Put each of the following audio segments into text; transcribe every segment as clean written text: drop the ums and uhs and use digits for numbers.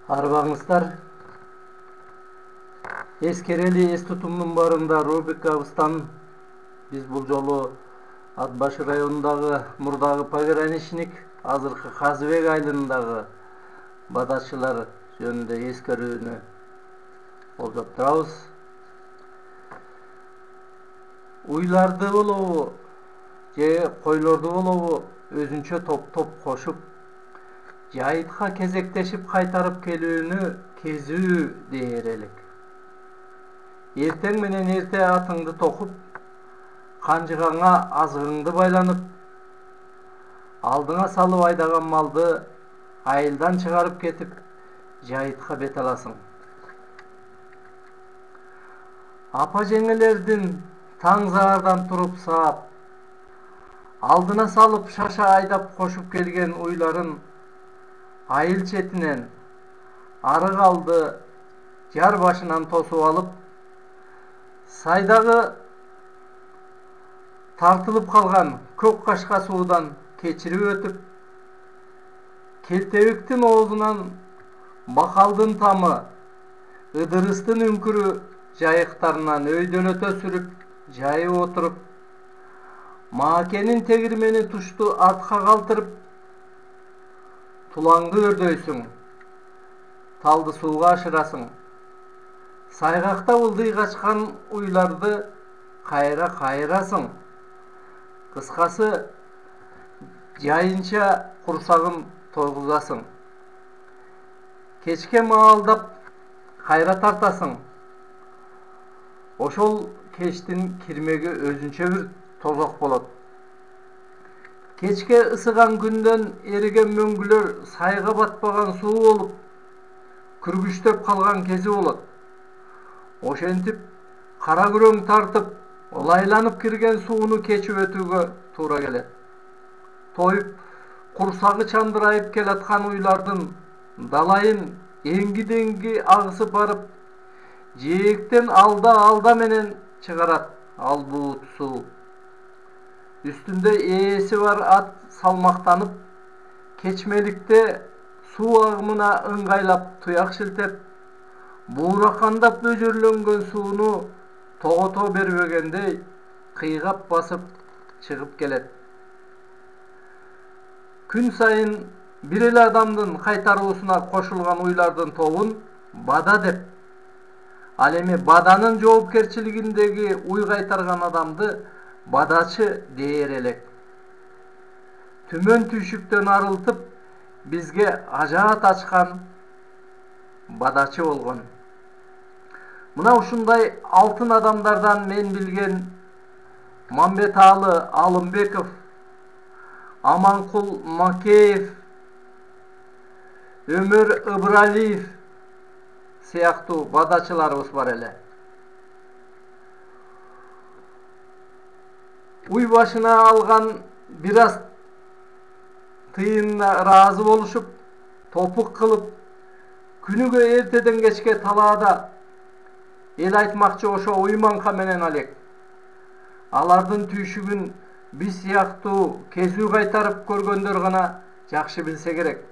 Арбаңыздар. Ескерели эс тутумдун барында рубрикабыздан биз бул жолу Ат Башы районундагы мурдагы пограничник, азыркы Казыбек айылындагы бадачылар жөнүндө эскерүүнү колдоп турабыз. Уйларды болобу же койлорду болобу өзүнчө топ кошуп жайытка кезектешип кайтарып келүүнү кезүү дээр элек. Эртең менен эрте атыңды токуп, канжыгаңа азыгыңды байланып, алдыңа салып айдаган малды айылдан чыгарып кетип, жайытка бет аласың. Апа жеңелердин таң заардан туруп саап, алдына салып шаша айдап кошуп келген уйларын айыл четинен арык алды жар башынан тосуп алып, сайдагы тартылып калган көк кашка суудан кечирип өтүп, келтебиктин оозунан бакалдын тамы, ыдырыстын үңкүрү жайыктарынан өйдөлөтө сүрүп, жайып отуруп, маакенин тегирмени тушту артка калтырып, тулаңды өрдөйсүң, талды сууга ашырасың. Сайгакта ылдый качкан уйларды кайра кайрасың. Кыскасы, жайынча курсагын тойгузасың. Кечке маалдап кайра тартасың. Ошол кештин кирмеги өзүнчө бир тозок болот. Кечке ысыган күндөн эриген мөңгүлөр сайга батпаган суу болуп, күргүчтөп калган кези болот. Ошентип, кара күрөң тартып, ылайланып кирген сууну кечип өтүүгө туура келет. Тоюп, курсагы чандырайып келаткан уйлардын далайын энги-денги агысып барып, жээктен алда менен чыгарат ал буут суу. Үстүндө ээси бар ат салмактанып, кечмеликте суу агымына ыңгайлап туяк шилтеп, бууракандап бөжөрлөнгөн сууну тогото бербегендей кыйгап басып чыгып келет. Күн сайын бир эле адамдын кайтаруусуна кошулган уйлардын тобун бада деп, ал эми баданын жоопкерчилигиндеги уй кайтарган адамды бадачы дээр элек. Түмөн түйшүктөн арылтып, бизге ажаат ачкан бадачы болгон. Мына ушундай алтын адамдардан мен билген Мамбеталы Алымбеков, Аманкул Макеев, Өмөр Ыбыралиев сыяктуу бадачыларыбыз бар эле. Уй башына алган бир аз тыйынына ыраазы болушуп, топук кылып, күнүгө эртеден кечке талаада эл айтмакчы ошо уйманка менен алек. Алардын түйшүгүн биз сыяктуу кезүү кайтарып көргөндөр гана жакшы билсе керек.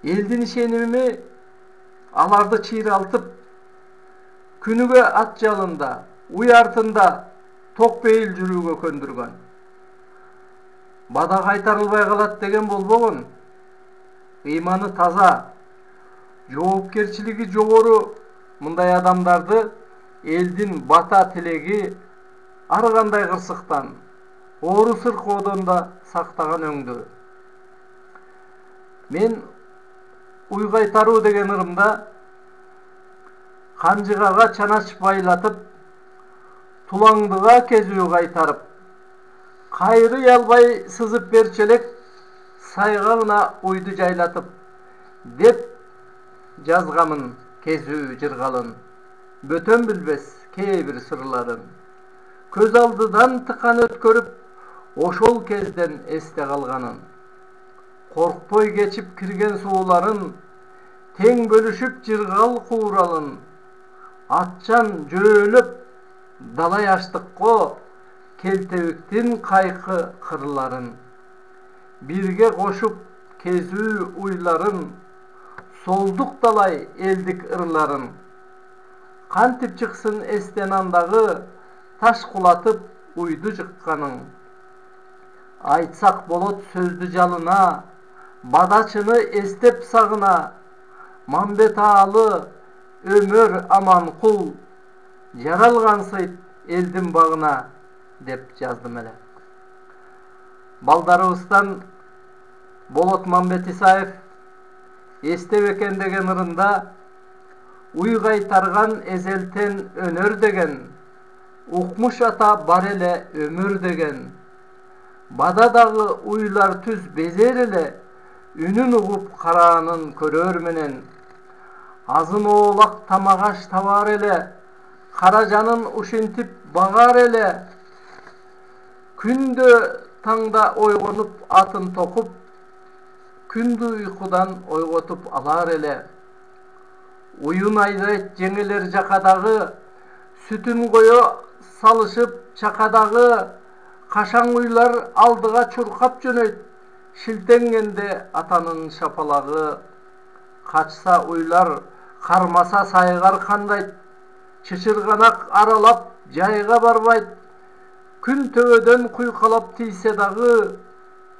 Элдин ишеними аларды чыйралтып, күнүгө ат жалында, уй артында ток бейил жүрүүгө көндүргөн. Бада кайтарылбай калат деген болбогон. Ыйманы таза, жоопкерчилиги жогору мындай адамдарды элдин бата тилеги ар кандай кырсыктан, оору сыркоодон да сактаган өңдүү. Мен уй кайтаруу деген ырымда канжыгага чанач байлатып, тулаңдыга кезүү кайтарып, кайрый албай сызып берчелек сайгагына уйду жайлатып деп жазгамын кезүү жыргалын. Бөтөн билбес кээ бир сырларын. Көз алдыдан тыкан өткөрүп, ошол кезден эсте калганын. Коркпой кечип кирген сууларын, тең бөлүшүп жыргал кууралын. Атчан жөөлөп далай аштыкко, келтебиктин кайкы кырларын. Бирге кошуп кезүү уйларын, солдук далай элдик ырларын. Кантип чыксын эстен андагы таш кулатып уйду жыкканың. Айтсак болот сөздү жалына, бадачыны эстеп сагына. Мамбет аалы өмөр Аманкул, жаралгансыйт элдин багына, деп жаздым эле. Балдарыбыздан Болот Мамбет Исаев эстеп экен деген ырында уй кайтарган эзелтен өнөр деген, укмуш ата бар эле өмүр деген. Бададагы уйлар түз безер эле, үнүн угуп караанын көрөр менен. Азын оолак тамагаш табар эле, кара жанын ушинтип багар эле. Күндө таңда ойгонуп атын токуп, күндү уйкудан ойготуп алар эле. Уюн айдайт жеңелер жакадагы, сүтүн кое салышып чакадагы. Кашаң уйлар алдыга чуркап жөнөйт, шилтенгенде атанын шапалагы. Качса уйлар, кармаса сайгар кандайт, чычырганак аралап жайга барбайт. Күн төбөдөн куйкалап тийсе дагы,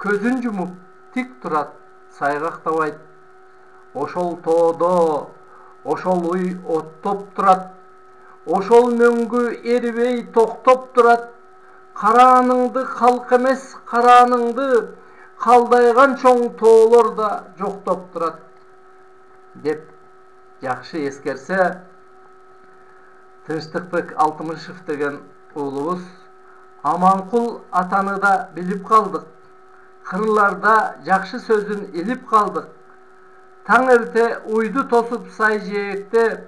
көзүн жумуп тик турат, сайгактабайт. Ошол тоодо, ошол уй оттоп турат, ошол мөңгү эрибей токтоп турат. Карааныңды калк эмес, карааныңды калдайган чоң тоолор да жоктоп турат, деп жакшы эскерсе, Тынчтыкбек Алтымышев деген уулубуз Аманкул атаны да билип калдык. Кырларда жакшы сөзүн илип калдык. Таң эрте уйду тосуп сай жээкте,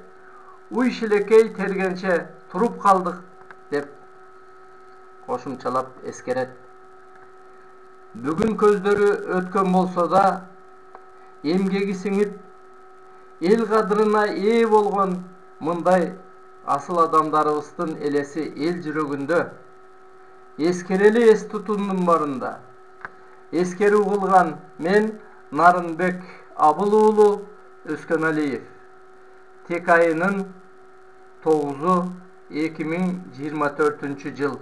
уй шилекей тергенче туруп калдык, деп кошумчалап эскерет. Бүгүн көздөрү өткөн болсо да, эмгеги сиңип, эл кадырына ээ болгон мындай асыл адамдарыбыздын элеси эл жүрөгүндө. Эскерели эс тутумдун барында. Эскерүү кылган мен Нарынбек Абыл уулу Өскөналиев. Тек айынын 9-2024 жыл.